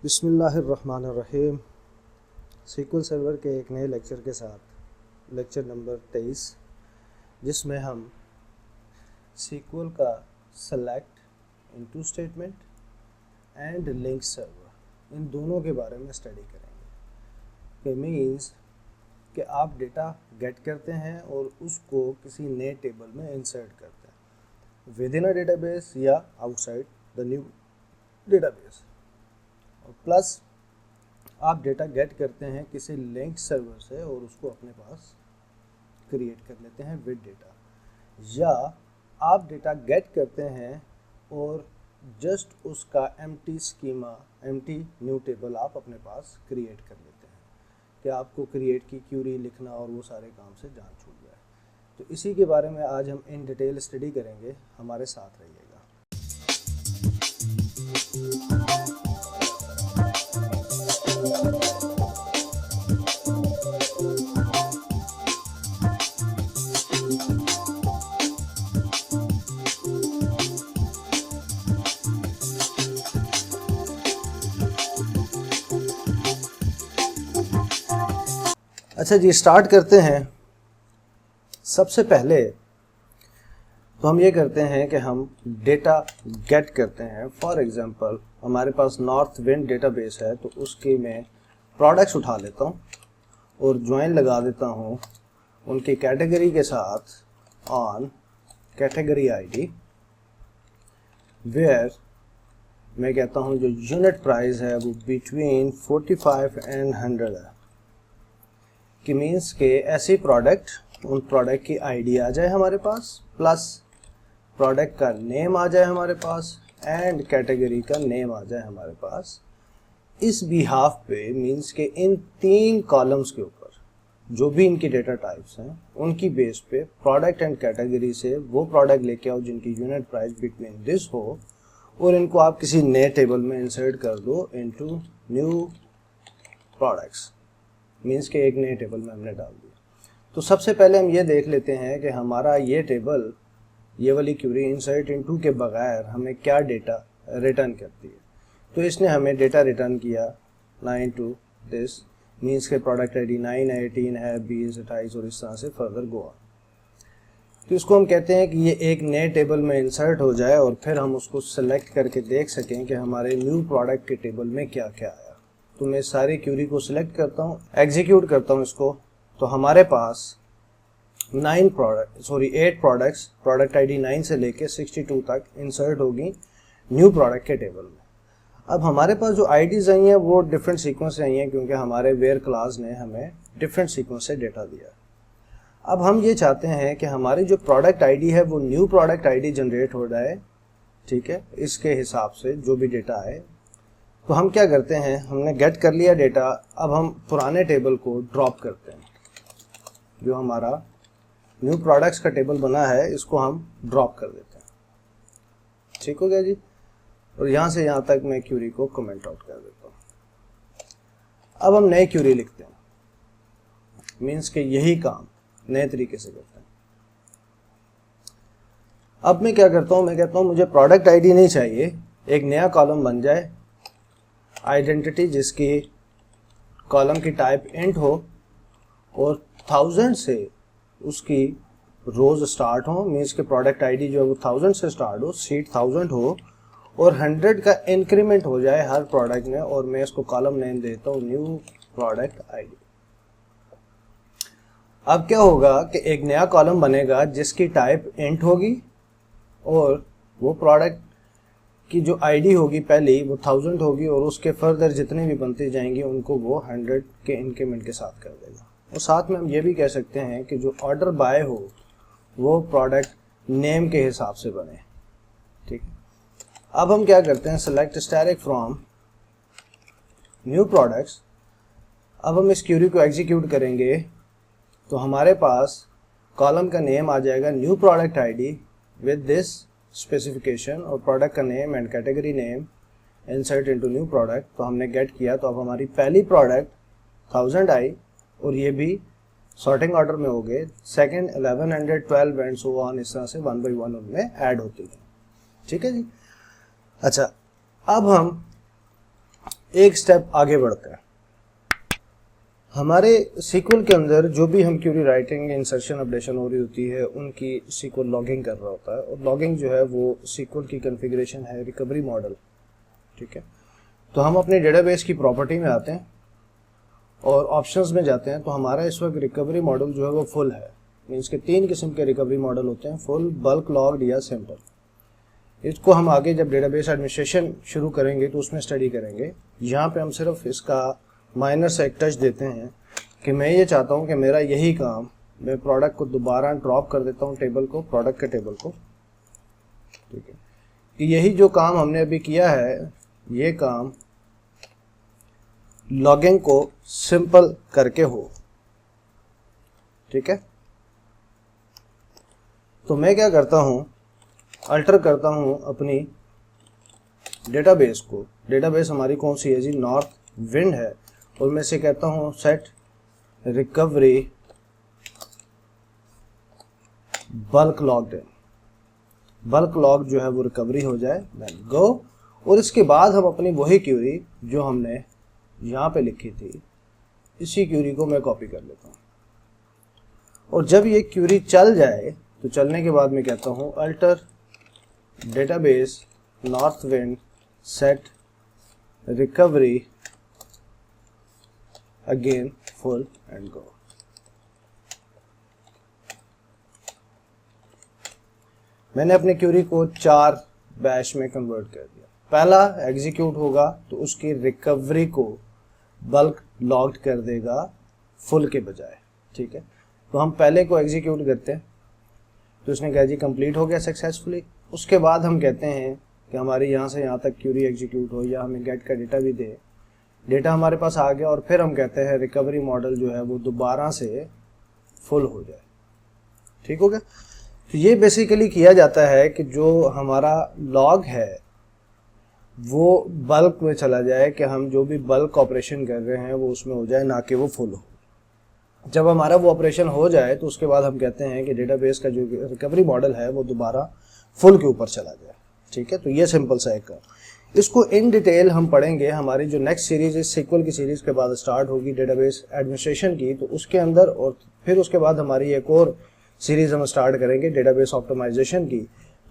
बिस्मिल्लाहिर्रहमानिर्रहीम। SQL server के एक नए लेक्चर के साथ लेक्चर नंबर 23, जिसमें हम सीक्वल का select, into statement and link server, इन दोनों के बारे में स्टडी करेंगे। मीन्स कि आप डेटा गेट करते हैं और उसको किसी नए टेबल में इंसर्ट करते हैं विद इन अ डेटाबेस या outside the new database. Plus आप डेटा गेट करते हैं किसी लिंक सर्वर से और उसको अपने पास क्रिएट कर लेते हैं विद डेटा, या आप डेटा गेट करते हैं और जस्ट उसका empty schema, empty new table आप अपने पास क्रिएट कर लेते हैं कि आपको क्रिएट की क्यूरी लिखना और वो सारे काम से जान छूट जाए। तो इसी के बारे में आज हम इन डिटेल स्टडी करेंगे, हमारे साथ रहिएगा। अच्छा जी, स्टार्ट करते हैं। सबसे पहले तो हम ये करते हैं कि हम डेटा गेट करते हैं। फॉर एग्जांपल हमारे पास नॉर्थ विंड डेटाबेस है, तो उसके मैं प्रोडक्ट्स उठा लेता हूँ और ज्वाइन लगा देता हूँ उनकी कैटेगरी के साथ ऑन कैटेगरी आईडी, वेयर मैं कहता हूँ जो यूनिट प्राइस है वो बिटवीन 45 एंड 100 है, कि मीन्स के ऐसी प्रोडक्ट, उन प्रोडक्ट की आईडी आ जाए हमारे पास, प्लस प्रोडक्ट का नेम आ जाए हमारे पास एंड कैटेगरी का नेम आ जाए हमारे पास। इस बिहाफ पे मीन्स के इन तीन कॉलम्स के ऊपर जो भी इनकी डेटा टाइप्स हैं उनकी बेस पे प्रोडक्ट एंड कैटेगरी से वो प्रोडक्ट लेके आओ जिनकी यूनिट प्राइस बिटवीन दिस हो, और इनको आप किसी नए टेबल में इंसर्ट कर दो इनटू न्यू प्रोडक्ट्स। मीन्स के एक नए टेबल में हमने डाल दिया। तो सबसे पहले हम ये देख लेते हैं कि हमारा ये टेबल, ये वाली क्यूरी इंसर्ट इनटू के बगैर हमें क्या डेटा रिटर्न करती है। तो इसने हमें डेटा रिटर्न किया 9 टू दिस, मीन्स के प्रोडक्ट आईडी 9 है, 18 है, 20, 28 और इस तरह से फर्दर गो ऑन। तो इसको हम कहते हैं कि ये एक नए टेबल में इंसर्ट हो जाए और फिर हम उसको सेलेक्ट करके देख सकें कि हमारे न्यू प्रोडक्ट के टेबल में क्या क्या आया। तो मैं सारी क्यूरी को सिलेक्ट करता हूँ, एग्जीक्यूट करता हूँ इसको, तो हमारे पास 8 प्रोडक्ट्स प्रोडक्ट आईडी 9 से लेके 62 तक इंसर्ट होगी न्यू प्रोडक्ट के टेबल में। अब हमारे पास जो आईडीज आई हैं वो डिफरेंट सीक्वेंस से आई हैं, क्योंकि हमारे वेयर क्लास ने हमें डिफरेंट सीक्वेंस से डेटा दिया। अब हम ये चाहते हैं कि हमारी जो प्रोडक्ट आईडी है वो न्यू प्रोडक्ट आईडी जनरेट हो जाए, ठीक है, इसके हिसाब से जो भी डेटा है। तो हम क्या करते हैं, हमने गेट कर लिया डेटा, अब हम पुराने टेबल को ड्रॉप करते हैं। जो हमारा न्यू प्रोडक्ट्स का टेबल बना है इसको हम ड्रॉप कर देते हैं। ठीक हो गया जी। और यहाँ से यहाँ तक मैं क्यूरी को कमेंट आउट कर देता हूँ। अब हम नई क्यूरी लिखते हैं, मीन्स के यही काम नए तरीके से करते हैं। अब मैं क्या करता हूँ, मैं कहता हूँ मुझे प्रोडक्ट आईडी नहीं चाहिए, एक नया कॉलम बन जाए आइडेंटिटी जिसकी कॉलम की टाइप इंट हो और 1000 से उसकी रोज स्टार्ट हो, मीन्स के प्रोडक्ट आईडी जो है वो 1000 से स्टार्ट हो, सीट 1000 हो और 100 का इंक्रीमेंट हो जाए हर प्रोडक्ट में, और मैं इसको कॉलम नेम देता हूँ न्यू प्रोडक्ट आईडी। अब क्या होगा कि एक नया कॉलम बनेगा जिसकी टाइप इंट होगी और वो प्रोडक्ट की जो आईडी होगी पहली वो 1000 होगी, और उसके फर्दर जितने भी बनती जाएंगी उनको वो 100 के इंक्रीमेंट के साथ कर देगा। और साथ में हम ये भी कह सकते हैं कि जो ऑर्डर बाय हो वो प्रोडक्ट नेम के हिसाब से बने। ठीक है। अब हम क्या करते हैं, select static from new products. अब हम इस क्यूरी को एग्जीक्यूट करेंगे तो हमारे पास कॉलम का नेम आ जाएगा new product ID with this specification और प्रोडक्ट का name and category name insert into new product. तो हमने गेट किया, तो अब हमारी पहली प्रोडक्ट 1000 आई और ये भी सॉर्टिंग ऑर्डर में हो गए, सेकंड 1100, 12 एंड सो ऑन, इस तरह से 1 by 1 उनमें ऐड होती है। ठीक है जी। अच्छा, अब हम एक स्टेप आगे बढ़ते हैं। हमारे सीक्वल के अंदर जो भी हम क्यूरी राइटिंग, इंसर्शन, अपडेशन हो रही होती है, उनकी सीक्वल लॉगिंग कर रहा होता है, और लॉगिंग जो है वो सीक्वल की कॉन्फ़िगरेशन है रिकवरी मॉडल। ठीक है, तो हम अपने डेटाबेस की प्रॉपर्टी में आते हैं और ऑप्शंस में जाते हैं। तो हमारा इस वक्त रिकवरी मॉडल जो है वो फुल है। मीन्स के 3 किस्म के रिकवरी मॉडल होते हैं, फुल, बल्क लॉग्ड या सिंपल। इसको हम आगे जब डेटाबेस एडमिनिस्ट्रेशन शुरू करेंगे तो उसमें स्टडी करेंगे। यहाँ पे हम सिर्फ इसका माइनर सा एक टच देते हैं कि मैं ये चाहता हूँ कि मेरा यही काम, मैं प्रोडक्ट को दोबारा ड्रॉप कर देता हूँ टेबल को, प्रोडक्ट के टेबल को। ठीक है, कि यही जो काम हमने अभी किया है, ये काम लॉगिंग को सिंपल करके हो। ठीक है, तो मैं क्या करता हूँ, अल्टर करता हूँ अपनी डेटाबेस को। डेटाबेस हमारी कौन सी है जी? नॉर्थ विंड है। और मैं से कहता हूँ सेट रिकवरी बल्क लॉग्ड है। बल्क लॉग जो है वो रिकवरी हो जाए, देन गो। और इसके बाद हम अपनी वही क्यूरी जो हमने यहाँ पे लिखी थी, इसी क्यूरी को मैं कॉपी कर लेता हूँ। और जब ये क्यूरी चल जाए तो चलने के बाद मैं कहता हूँ alter database north wind set recovery again full and go. मैंने अपने क्यूरी को 4 बैच में कन्वर्ट कर दिया। पहला एग्जीक्यूट होगा तो उसकी रिकवरी को बल्क लॉग्ड कर देगा फुल के बजाय। ठीक है, तो हम पहले को एग्जीक्यूट करते हैं, तो उसने कहा जी कंप्लीट हो गया सक्सेसफुली। उसके बाद हम कहते हैं कि हमारी यहाँ से यहाँ तक क्यूरी एग्जीक्यूट हो, या हमें गेट का डेटा भी दे। डेटा हमारे पास आ गया और फिर हम कहते हैं रिकवरी मॉडल जो है वो दोबारा से फुल हो जाए। ठीक हो गया, तो ये बेसिकली किया जाता है कि जो हमारा लॉग है वो बल्क में चला जाए, कि हम जो भी बल्क ऑपरेशन कर रहे हैं वो उसमें हो जाए, ना कि वो फुल हो। जब हमारा वो ऑपरेशन हो जाए तो उसके बाद हम कहते हैं कि डेटाबेस का जो रिकवरी मॉडल है वो दोबारा फुल के ऊपर चला जाए। ठीक है, तो ये सिंपल सा एक काम। इसको इन डिटेल हम पढ़ेंगे। हमारी जो नेक्स्ट सीरीज इस सीक्वल की सीरीज के बाद स्टार्ट होगी डेटाबेस एडमिनिस्ट्रेशन की, तो उसके अंदर, और फिर उसके बाद हमारी एक और सीरीज हम स्टार्ट करेंगे डेटाबेस ऑप्टिमाइजेशन की।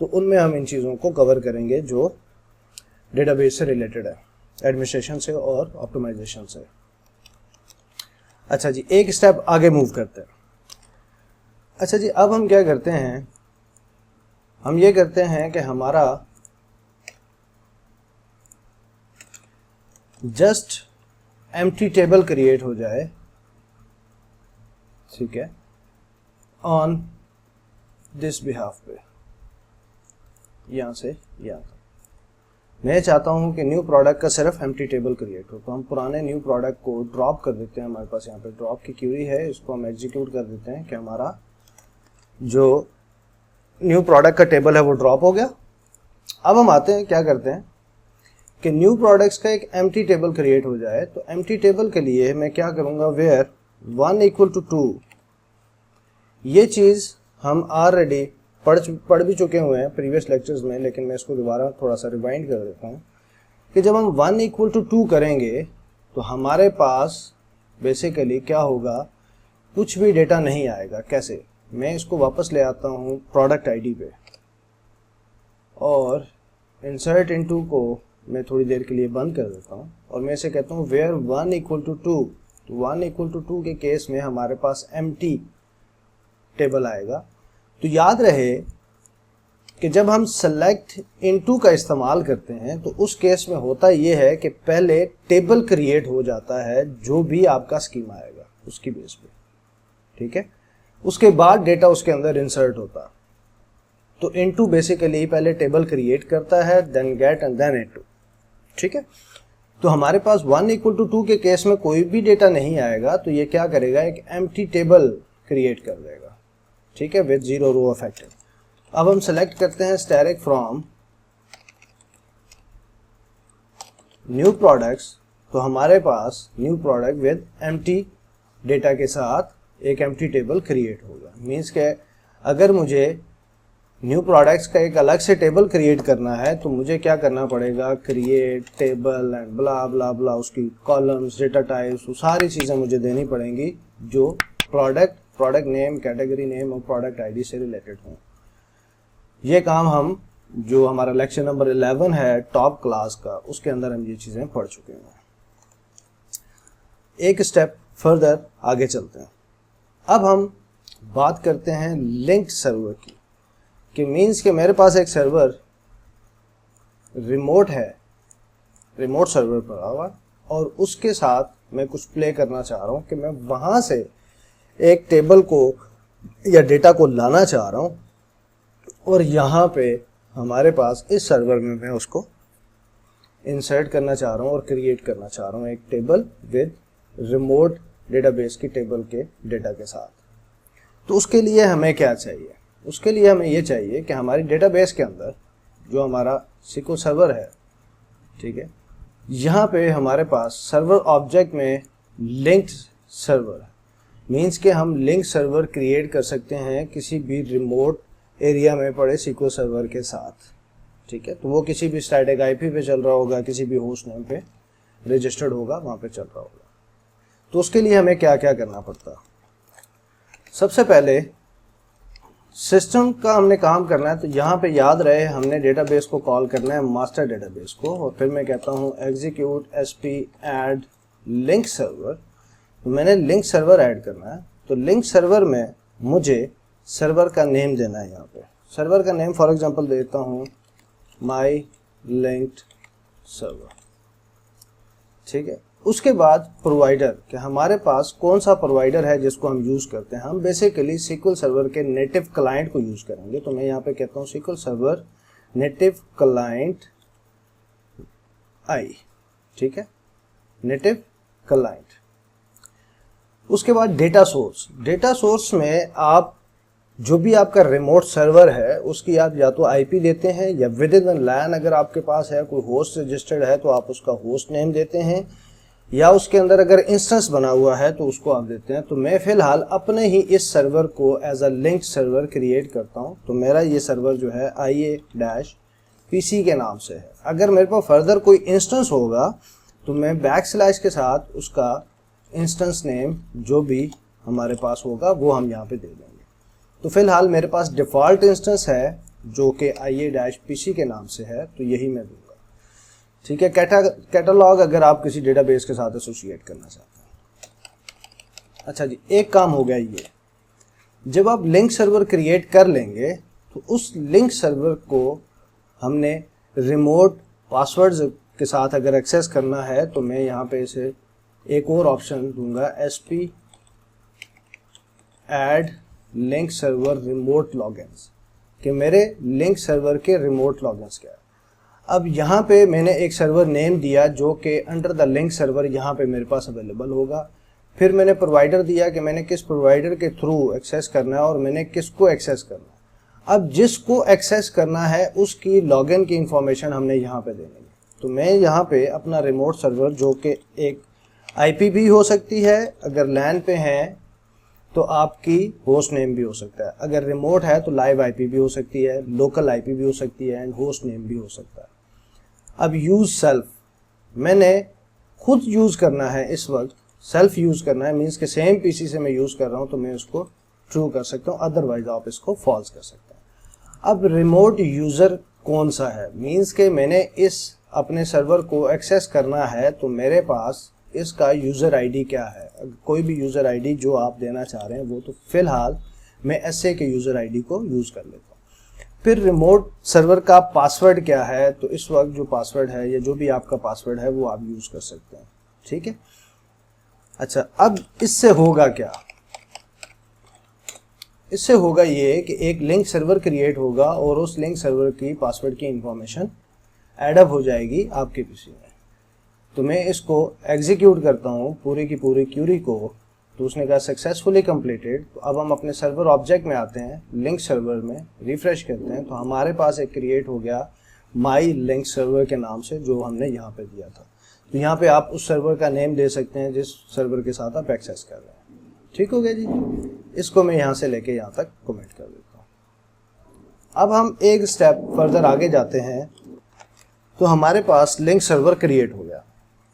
तो उनमें हम इन चीज़ों को कवर करेंगे जो डेटाबेस से रिलेटेड है, एडमिनिस्ट्रेशन से और ऑप्टिमाइजेशन से। अच्छा जी, एक स्टेप आगे मूव करते हैं। अच्छा जी, अब हम क्या करते हैं, हम ये करते हैं कि हमारा जस्ट एम्प्टी टेबल क्रिएट हो जाए। ठीक है, ऑन दिस बिहाफ पे, यहां से यहां तक मैं चाहता हूं कि न्यू प्रोडक्ट का सिर्फ एम्प्टी टेबल क्रिएट हो। तो हम पुराने न्यू प्रोडक्ट को ड्रॉप कर देते हैं। हमारे पास यहाँ पे ड्रॉप की क्यूरी है, इसको हम एग्जीक्यूट कर देते हैं कि हमारा जो न्यू प्रोडक्ट का टेबल है वो ड्रॉप हो गया। अब हम आते हैं, क्या करते हैं कि न्यू प्रोडक्ट्स का एक एम्प्टी टेबल क्रिएट हो जाए। तो एम्प्टी टेबल के लिए मैं क्या करूंगा, वेयर 1 = 2। ये चीज़ हम ऑलरेडी पढ़ भी चुके हुए हैं प्रीवियस लेक्चर्स में, लेकिन मैं इसको दोबारा थोड़ा सा रिवाइंड कर देता हूँ कि जब हम 1 = 2 करेंगे तो हमारे पास बेसिकली क्या होगा, कुछ भी डेटा नहीं आएगा। कैसे? मैं इसको वापस ले आता हूँ प्रोडक्ट आईडी पे, और इंसर्ट इनटू को मैं थोड़ी देर के लिए बंद कर देता हूँ, और मैं इसे कहता हूँ वेयर 1 = 2। तो 1 = 2 के केस में हमारे पास एम्प्टी टेबल आएगा। तो याद रहे कि जब हम सेलेक्ट इनटू का इस्तेमाल करते हैं तो उस केस में होता ये है कि पहले टेबल क्रिएट हो जाता है जो भी आपका स्कीमा आएगा उसकी बेस पे। ठीक है, उसके बाद डेटा उसके अंदर इंसर्ट होता है। तो इनटू बेसिकली पहले टेबल क्रिएट करता है, then get and then into. ठीक है, तो हमारे पास 1 = 2 के केस में कोई भी डेटा नहीं आएगा, तो ये क्या करेगा, एक एम्प्टी टेबल क्रिएट कर देगा। ठीक है, विद 0 रो अफेक्टेड। अब हम सेलेक्ट करते हैं स्टैटिक फ्रॉम न्यू प्रोडक्ट्स। तो हमारे पास new product with empty data के साथ एक एम्प्टी टेबल क्रिएट होगा। मीन्स के अगर मुझे न्यू प्रोडक्ट्स का एक अलग से टेबल क्रिएट करना है तो मुझे क्या करना पड़ेगा, क्रिएट टेबल एंड ब्ला ब्ला ब्ला, उसकी कॉलम्स, डेटा टाइप्स, वो सारी चीज़ें मुझे देनी पड़ेंगी जो प्रोडक्ट नेम, कैटेगरी नेम और प्रोडक्ट आईडी से रिलेटेड हों। ये काम हम जो हमारा लेक्चर नंबर 11 है टॉप क्लास का, उसके अंदर हम ये चीज़ें पढ़ चुके हैं। एक स्टेप फर्दर आगे चलते हैं। अब हम बात करते हैं लिंक सर्वर की, कि मीन्स कि मेरे पास एक सर्वर रिमोट है, रिमोट सर्वर पर हुआ, और उसके साथ मैं कुछ प्ले करना चाह रहा हूँ कि मैं वहाँ से एक टेबल को या डेटा को लाना चाह रहा हूँ, और यहाँ पे हमारे पास इस सर्वर में मैं उसको इंसर्ट करना चाह रहा हूँ और क्रिएट करना चाह रहा हूँ एक टेबल विद रिमोट डेटाबेस की टेबल के डेटा के साथ। तो उसके लिए हमें क्या चाहिए, उसके लिए हमें ये चाहिए कि हमारी डेटाबेस के अंदर जो हमारा SQL सर्वर है, ठीक है, यहाँ पे हमारे पास सर्वर ऑब्जेक्ट में लिंक्ड सर्वर, मीन्स कि हम लिंक सर्वर क्रिएट कर सकते हैं किसी भी रिमोट एरिया में पड़े SQL सर्वर के साथ, ठीक है। तो वो किसी भी स्टैटिक IP पे चल रहा होगा, किसी भी होस्ट नेम पे रजिस्टर्ड होगा, वहाँ पे चल रहा होगा। तो उसके लिए हमें क्या क्या करना पड़ता है, सबसे पहले सिस्टम का हमने काम करना है। तो यहाँ पे याद रहे हमने डेटाबेस को कॉल करना है मास्टर डेटाबेस को, और फिर मैं कहता हूँ execute sp add link server. तो मैंने लिंक सर्वर ऐड करना है। तो लिंक सर्वर में मुझे सर्वर का नेम देना है। यहाँ पे सर्वर का नेम फॉर एग्जांपल देता हूँ माई लिंक्ड सर्वर, ठीक है। उसके बाद प्रोवाइडर, कि हमारे पास कौन सा प्रोवाइडर है जिसको हम यूज़ करते हैं। हम बेसिकली SQL सर्वर के नेटिव क्लाइंट को यूज़ करेंगे। तो मैं यहाँ पे कहता हूँ SQL server native client I, ठीक है, नेटिव क्लाइंट। उसके बाद डेटा सोर्स में आप जो भी आपका रिमोट सर्वर है उसकी आप या तो IP देते हैं, या विद इन द लैन अगर आपके पास है कोई होस्ट रजिस्टर्ड है तो आप उसका होस्ट नेम देते हैं, या उसके अंदर अगर इंस्टेंस बना हुआ है तो उसको आप देते हैं। तो मैं फिलहाल अपने ही इस सर्वर को as a linked server create करता हूं। तो मेरा ये सर्वर जो है IA-PC के नाम से है। अगर मेरे पास फर्दर कोई इंस्टेंस होगा तो मैं बैकस्लैश के साथ उसका इंस्टेंस नेम जो भी हमारे पास होगा वो हम यहाँ पे दे देंगे। तो फिलहाल मेरे पास डिफ़ॉल्ट इंस्टेंस है जो कि IA-PC के नाम से है, तो यही मैं दूंगा, ठीक है। कैटलॉग अगर आप किसी डेटाबेस के साथ एसोसिएट करना चाहते हैं। अच्छा जी, एक काम हो गया ये, जब आप लिंक सर्वर क्रिएट कर लेंगे तो उस लिंक सर्वर को हमने रिमोट पासवर्ड्स के साथ अगर एक्सेस करना है तो मैं यहाँ पे इसे एक और ऑप्शन दूंगा sp add link server remote logins, कि मेरे लिंक सर्वर के रिमोट लॉगिन्स क्या है। अब यहाँ पे मैंने एक सर्वर नेम दिया जो कि अंडर द लिंक सर्वर यहाँ पे मेरे पास अवेलेबल होगा। फिर मैंने प्रोवाइडर दिया कि मैंने किस प्रोवाइडर के थ्रू एक्सेस करना है और मैंने किसको एक्सेस करना है। अब जिसको एक्सेस करना है उसकी लॉगिन की इंफॉर्मेशन हमने यहाँ पे देनी है। तो मैं यहाँ पे अपना रिमोट सर्वर जो कि एक IP भी हो सकती है, अगर लैन पे हैं तो आपकी होस्ट नेम भी हो सकता है, अगर रिमोट है तो लाइव IP भी हो सकती है, लोकल IP भी हो सकती है, एंड होस्ट नेम भी हो सकता है। अब यूज़ सेल्फ, मैंने खुद यूज़ करना है, इस वक्त सेल्फ यूज़ करना है, मीन्स के सेम PC से मैं यूज़ कर रहा हूँ तो मैं उसको ट्रू कर सकता हूँ, अदरवाइज आप इसको फॉल्स कर सकते हैं। अब रिमोट यूज़र कौन सा है, मीन्स के मैंने इस अपने सर्वर को एक्सेस करना है तो मेरे पास इसका यूज़र ID क्या है। कोई भी यूज़र ID जो आप देना चाह रहे हैं वो, तो फिलहाल मैं SA के यूज़र ID को यूज़ कर लेता हूँ। फिर रिमोट सर्वर का पासवर्ड क्या है, तो इस वक्त जो पासवर्ड है या जो भी आपका पासवर्ड है वो आप यूज़ कर सकते हैं, ठीक है। अच्छा, अब इससे होगा क्या, इससे होगा ये कि एक लिंक सर्वर क्रिएट होगा और उस लिंक सर्वर की पासवर्ड की इंफॉर्मेशन एडअप हो जाएगी आपके PC में। तो मैं इसको एग्जीक्यूट करता हूँ पूरी की पूरी क्यूरी को, तो उसने कहा सक्सेसफुली कंप्लीटेड। तो अब हम अपने सर्वर ऑब्जेक्ट में आते हैं, लिंक सर्वर में रिफ्रेश करते हैं तो हमारे पास एक क्रिएट हो गया माई लिंक सर्वर के नाम से जो हमने यहाँ पे दिया था। तो यहाँ पे आप उस सर्वर का नेम दे सकते हैं जिस सर्वर के साथ आप एक्सेस कर रहे हैं, ठीक हो गया जी। इसको मैं यहाँ से लेके यहाँ तक कमेंट कर देता हूँ। अब हम एक स्टेप फर्दर आगे जाते हैं, तो हमारे पास लिंक सर्वर क्रिएट हो गया।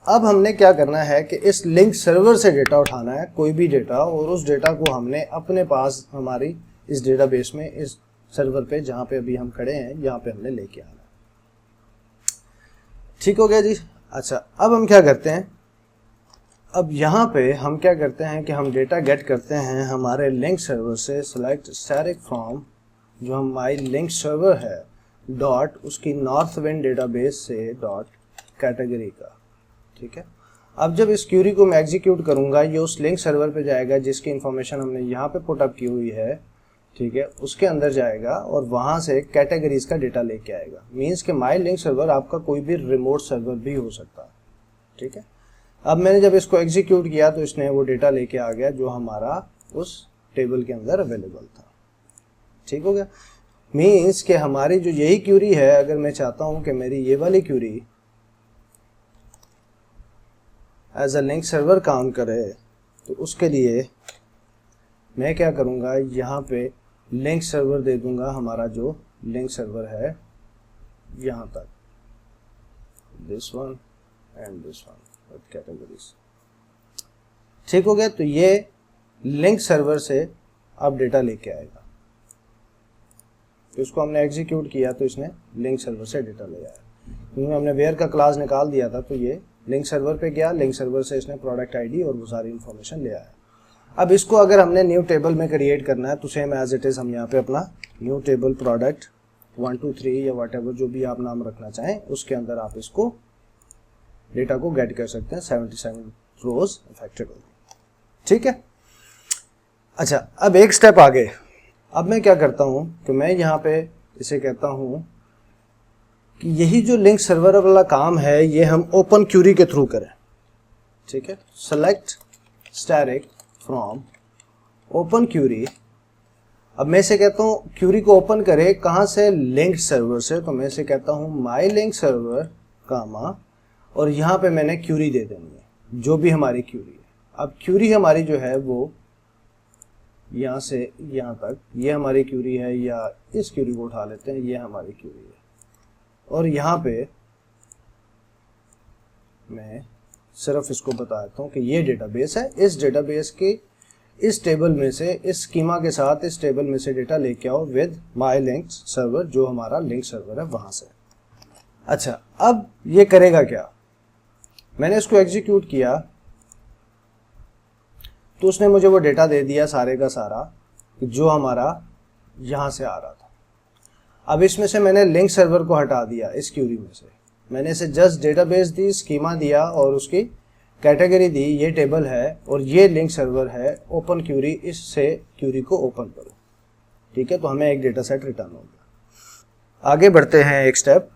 अब हमने क्या करना है कि इस लिंक सर्वर से डेटा उठाना है, कोई भी डेटा, और उस डेटा को हमने अपने पास हमारी इस डेटाबेस में, इस सर्वर पे जहाँ पे अभी हम खड़े हैं, यहाँ पे हमने लेके आना है। ठीक हो गया जी। अच्छा, अब हम क्या करते हैं, अब यहाँ पे हम क्या करते हैं कि हम डेटा गेट करते हैं हमारे लिंक सर्वर से, सेलेक्ट स्टैटिक फ्रॉम जो हमारी लिंक सर्वर है डॉट उसकी नॉर्थ विंड डेटाबेस से डॉट कैटेगरी का। ठीक है, अब जब इस क्यूरी को मैं एग्जीक्यूट करूंगा, ये उस लिंक सर्वर पे जाएगा जिसकी इंफॉर्मेशन हमने यहाँ पे पुट अप की हुई है। ठीक है, उसके अंदर जाएगा और वहाँ से कैटेगरीज का डेटा लेके आएगा। मीन्स कि माई लिंक सर्वर आपका कोई भी रिमोट सर्वर भी हो सकता है। ठीक है, अब मैंने जब इसको एग्जीक्यूट किया तो इसने वो डेटा लेके आ गया जो हमारा उस टेबल के अंदर अवेलेबल था। ठीक हो गया। मीन्स कि हमारी जो यही क्यूरी है, अगर मैं चाहता हूं कि मेरी ये वाली query as a link server काम करे, तो उसके लिए मैं क्या करूंगा, यहाँ पे लिंक सर्वर दे दूंगा, हमारा जो लिंक सर्वर है यहाँ तक, this one and this one categories. ठीक हो गया। तो ये लिंक सर्वर से अब डेटा लेके आएगा। तो इसको हमने एग्जीक्यूट किया तो इसने लिंक सर्वर से डेटा ले आया, क्योंकि हमने वेयर का क्लास निकाल दिया था। तो ये लिंक सर्वर पे गया, लिंक सर्वर से इसने प्रोडक्ट आईडी और वो सारी इंफॉर्मेशन ले आया। अब इसको अगर हमने न्यू टेबल में क्रिएट करना है, तो सेम एज इट इज हम यहाँ पे अपना न्यू टेबल प्रोडक्ट 1 2 3 या वट एवर जो भी आप नाम रखना चाहें, उसके अंदर आप इसको डेटा को गेट कर सकते हैं। 77 रोज अफेक्टेड होगी। ठीक है। अच्छा, अब एक स्टेप आगे, अब मैं क्या करता हूं कि मैं यहाँ पे इसे कहता हूं कि यही जो लिंक सर्वर वाला काम है ये हम ओपन क्यूरी के थ्रू करें। ठीक है, select static from open query. अब मैं इसे कहता हूं क्यूरी को ओपन करे कहां से, लिंक सर्वर से। तो मैं इसे कहता हूं माई लिंक सर्वर कामा, और यहाँ पे मैंने क्यूरी दे देनी है जो भी हमारी क्यूरी है। अब क्यूरी हमारी जो है वो यहाँ से यहाँ तक, ये हमारी क्यूरी है, या इस क्यूरी को उठा लेते हैं, ये हमारी क्यूरी है। और यहाँ पे मैं सिर्फ इसको बता देता हूँ कि ये डेटाबेस है, इस डेटाबेस के इस टेबल में से, इस स्कीमा के साथ इस टेबल में से डेटा लेके आओ विद माई लिंक सर्वर, जो हमारा लिंक सर्वर है वहां से। अच्छा, अब ये करेगा क्या, मैंने इसको एग्जीक्यूट किया तो उसने मुझे वो डेटा दे दिया सारे का सारा जो हमारा यहाँ से आ रहा था। अब इसमें से मैंने लिंक सर्वर को हटा दिया, इस क्यूरी में से मैंने इसे जस्ट डेटाबेस दी, स्कीमा दिया और उसकी कैटेगरी दी, ये टेबल है और ये लिंक सर्वर है, ओपन क्यूरी, इससे क्यूरी को ओपन करो। ठीक है, तो हमें एक डेटा सेट रिटर्न हो गया। आगे बढ़ते हैं एक स्टेप,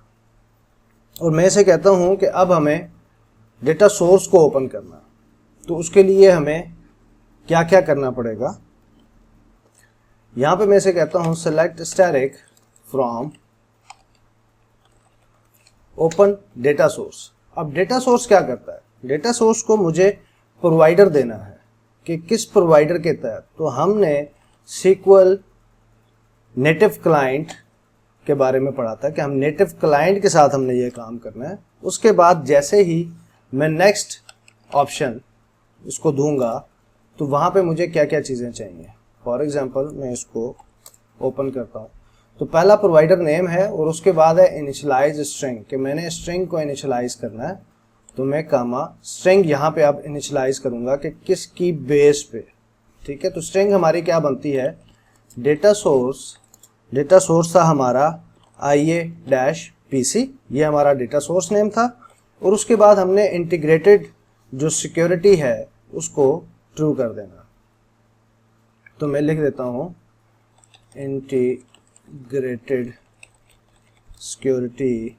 और मैं इसे कहता हूँ कि अब हमें डेटा सोर्स को ओपन करना। तो उसके लिए हमें क्या क्या करना पड़ेगा, यहां पे मैं इसे कहता हूं select static from open data source. अब डेटा सोर्स क्या करता है, डेटा सोर्स को मुझे प्रोवाइडर देना है कि किस प्रोवाइडर के तहत। तो हमने SQL नेटिव क्लाइंट के बारे में पढ़ा था कि हम नेटिव क्लाइंट के साथ हमने ये काम करना है। उसके बाद जैसे ही मैं नेक्स्ट ऑप्शन इसको दूंगा तो वहाँ पे मुझे क्या क्या चीज़ें चाहिए। फॉर एग्जांपल मैं इसको ओपन करता हूँ, तो पहला प्रोवाइडर नेम है और उसके बाद है इनिशियलाइज स्ट्रिंग, कि मैंने स्ट्रिंग को इनिशियलाइज करना है। तो मैं कामा स्ट्रिंग यहाँ पे अब इनिशियलाइज करूँगा कि किसकी बेस पे। ठीक है, तो स्ट्रिंग हमारी क्या बनती है, डेटा सोर्स था हमारा IA-PC, ये हमारा डेटा सोर्स नेम था। और उसके बाद हमने इंटीग्रेटेड जो सिक्योरिटी है उसको ट्रू कर देना। तो मैं लिख देता हूं integrated security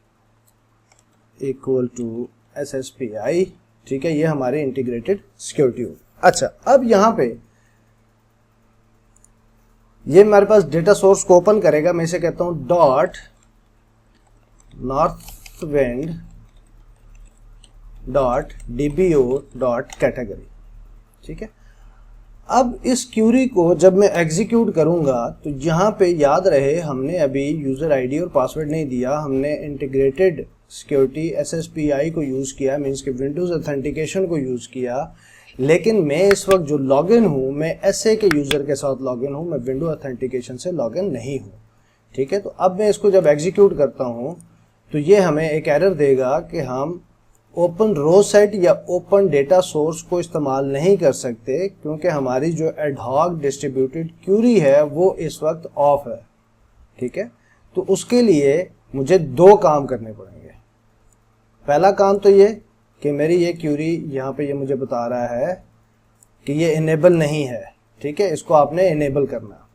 equal to SSPI। ठीक है, ये हमारी इंटीग्रेटेड सिक्योरिटी हो। अच्छा, अब यहां पे ये हमारे पास डेटा सोर्स को ओपन करेगा। मैं इसे कहता हूं dot north wind dot DBO dot category. ठीक है, अब इस क्यूरी को जब मैं एग्जीक्यूट करूंगा तो यहाँ पे याद रहे हमने अभी यूज़र आईडी और पासवर्ड नहीं दिया, हमने इंटीग्रेटेड सिक्योरिटी SSPI को यूज़ किया, मीन्स कि विंडोज़ ऑथेंटिकेशन को यूज़ किया। लेकिन मैं इस वक्त जो लॉगिन हूँ मैं SA के यूज़र के साथ लॉगिन हूँ, मैं विंडो ऑथेंटिकेशन से लॉगिन नहीं हूँ। ठीक है, तो अब मैं इसको जब एग्जीक्यूट करता हूँ तो ये हमें एक एरर देगा कि हम ओपन रो सेट या ओपन डेटा सोर्स को इस्तेमाल नहीं कर सकते, क्योंकि हमारी जो एडहॉक डिस्ट्रीब्यूटेड क्यूरी है वो इस वक्त ऑफ है। ठीक है, तो उसके लिए मुझे दो काम करने पड़ेंगे। पहला काम तो ये कि मेरी ये क्यूरी यहाँ पे ये मुझे बता रहा है कि ये इनेबल नहीं है। ठीक है, इसको आपने इनेबल करना।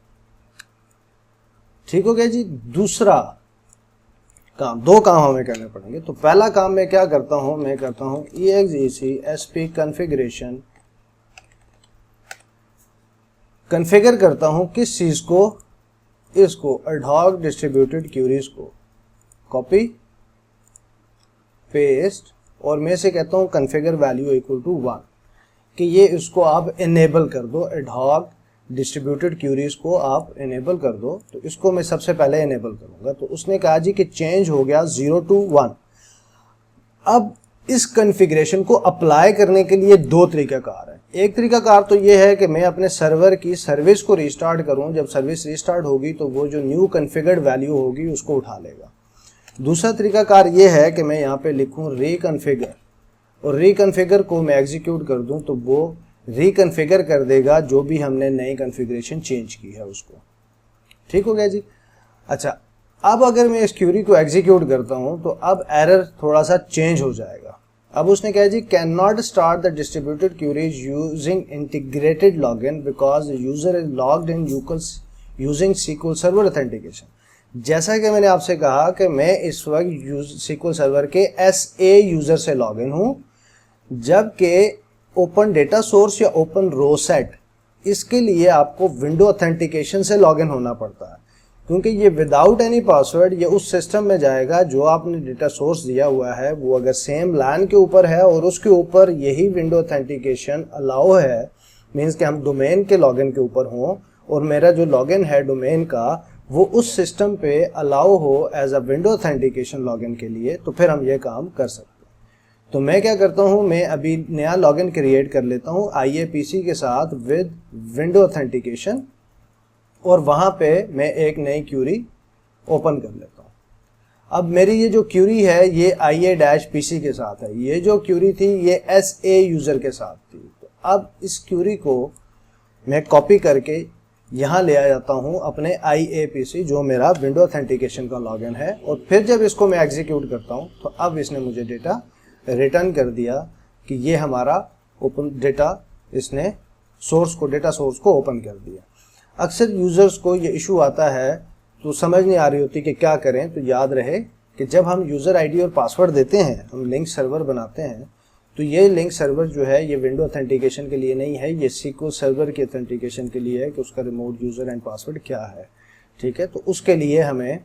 ठीक हो गया जी। दूसरा काम, दो काम हमें करने पड़ेंगे। तो पहला काम मैं क्या करता हूं, मैं करता हूं exec कॉन्फ़िगरेशन कॉन्फ़िगर करता हूं किस चीज को, इसको एडहॉक डिस्ट्रीब्यूटेड क्यूरीज को कॉपी पेस्ट, और मैं से कहता हूं कॉन्फ़िगर वैल्यू इक्वल टू 1 कि ये इसको आप इनेबल कर दो, एडहॉक डिस्ट्रीब्यूटेड क्यूरीज को आप इनेबल कर दो। तो इसको मैं सबसे पहले इनेबल करूंगा। तो उसने कहा जी कि चेंज हो गया 0 to 1। अब इस कॉन्फ़िगरेशन को अप्लाई करने के लिए दो तरीकाकार है। एक तरीकाकार तो ये है कि मैं अपने सर्वर की सर्विस को रिस्टार्ट करूं, जब सर्विस रिस्टार्ट होगी तो वो जो न्यू कॉन्फ़िगर्ड वैल्यू होगी उसको उठा लेगा। दूसरा तरीकाकार ये है कि मैं यहाँ पे लिखूँ रिकॉन्फ़िगर, और रिकॉन्फ़िगर को मैं एग्जीक्यूट कर दूं तो वो रिकॉन्फ़िगर कर देगा जो भी हमने नई कॉन्फ़िगरेशन चेंज की है उसको। ठीक हो गया जी। अच्छा, अब अगर मैं इस क्यूरी को एग्जीक्यूट करता हूं तो अब एरर थोड़ा सा चेंज हो जाएगा। अब उसने कहा जी can not start the distributed queries using integrated login because the user is logged in using SQL server authentication. जैसा कि मैंने आपसे कहा कि मैं इस वक्त SQL सर्वर के SA यूजर से लॉगिन हूं, जबकि ओपन डेटा सोर्स या ओपन रो सेट इसके लिए आपको विंडो ऑथेंटिकेशन से लॉगिन होना पड़ता है, क्योंकि ये विदाउट एनी पासवर्ड ये उस सिस्टम में जाएगा जो आपने डेटा सोर्स दिया हुआ है, वो अगर सेम लैन के ऊपर है और उसके ऊपर यही विंडो ऑथेंटिकेशन अलाउ है, मीन्स कि हम डोमेन के लॉगिन के ऊपर हों और मेरा जो लॉगिन है डोमेन का वो उस सिस्टम पे अलाउ हो as a window authentication login के लिए, तो फिर हम ये काम कर सकते हैं। तो मैं क्या करता हूँ, मैं अभी नया लॉगिन क्रिएट कर लेता हूँ IAPC के साथ विद विंडो ऑथेंटिकेशन, और वहाँ पे मैं एक नई क्यूरी ओपन कर लेता हूँ। अब मेरी ये जो क्यूरी है ये IA-PC के साथ है, ये जो क्यूरी थी ये SA यूज़र के साथ थी। तो अब इस क्यूरी को मैं कॉपी करके यहाँ ले आ जाता हूँ अपने IAPC जो मेरा विंडो ऑथेंटिकेशन का लॉगिन है, और फिर जब इसको मैं एग्जीक्यूट करता हूँ तो अब इसने मुझे डेटा रिटर्न कर दिया कि ये हमारा ओपन डेटा, इसने डेटा सोर्स को ओपन कर दिया। अक्सर यूज़र्स को ये इशू आता है तो समझ नहीं आ रही होती कि क्या करें। तो याद रहे कि जब हम यूज़र आईडी और पासवर्ड देते हैं, हम लिंक सर्वर बनाते हैं, तो ये लिंक सर्वर जो है ये विंडो ऑथेंटिकेशन के लिए नहीं है, ये SQL सर्वर की ऑथेंटिकेशन के लिए है कि उसका रिमोट यूज़र एंड पासवर्ड क्या है। ठीक है, तो उसके लिए हमें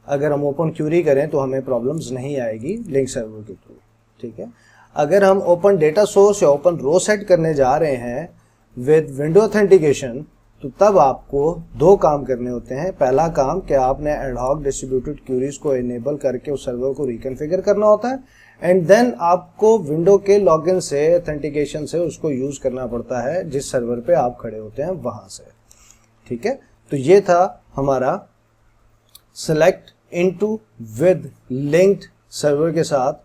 अगर हम ओपन क्यूरी करें तो हमें प्रॉब्लम्स नहीं आएगी लिंक सर्वर के थ्रू। ठीक है, अगर हम ओपन डेटा सोर्स या ओपन रो सेट करने जा रहे हैं विद विंडो ऑथेंटिकेशन तो तब आपको दो काम करने होते हैं। पहला काम कि आपने एडहॉक डिस्ट्रीब्यूटेड क्यूरीज को इनेबल करके उस सर्वर को रिकॉन्फ़िगर करना होता है, एंड देन आपको विंडो के लॉगिन से ऑथेंटिकेशन से उसको यूज़ करना पड़ता है जिस सर्वर पे आप खड़े होते हैं वहाँ से। ठीक है, तो ये था हमारा select into with linked server के साथ।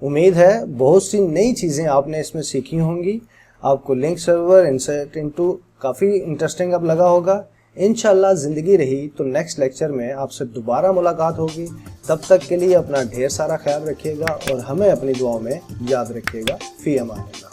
उम्मीद है बहुत सी नई चीज़ें आपने इसमें सीखी होंगी। आपको लिंक सर्वर इंसर्ट इनटू काफ़ी इंटरेस्टिंग अब लगा होगा। इंशाल्लाह ज़िंदगी रही तो नेक्स्ट लेक्चर में आपसे दोबारा मुलाकात होगी। तब तक के लिए अपना ढेर सारा ख्याल रखिएगा और हमें अपनी दुआओं में याद रखिएगा। फ़ी अमान अल्लाह।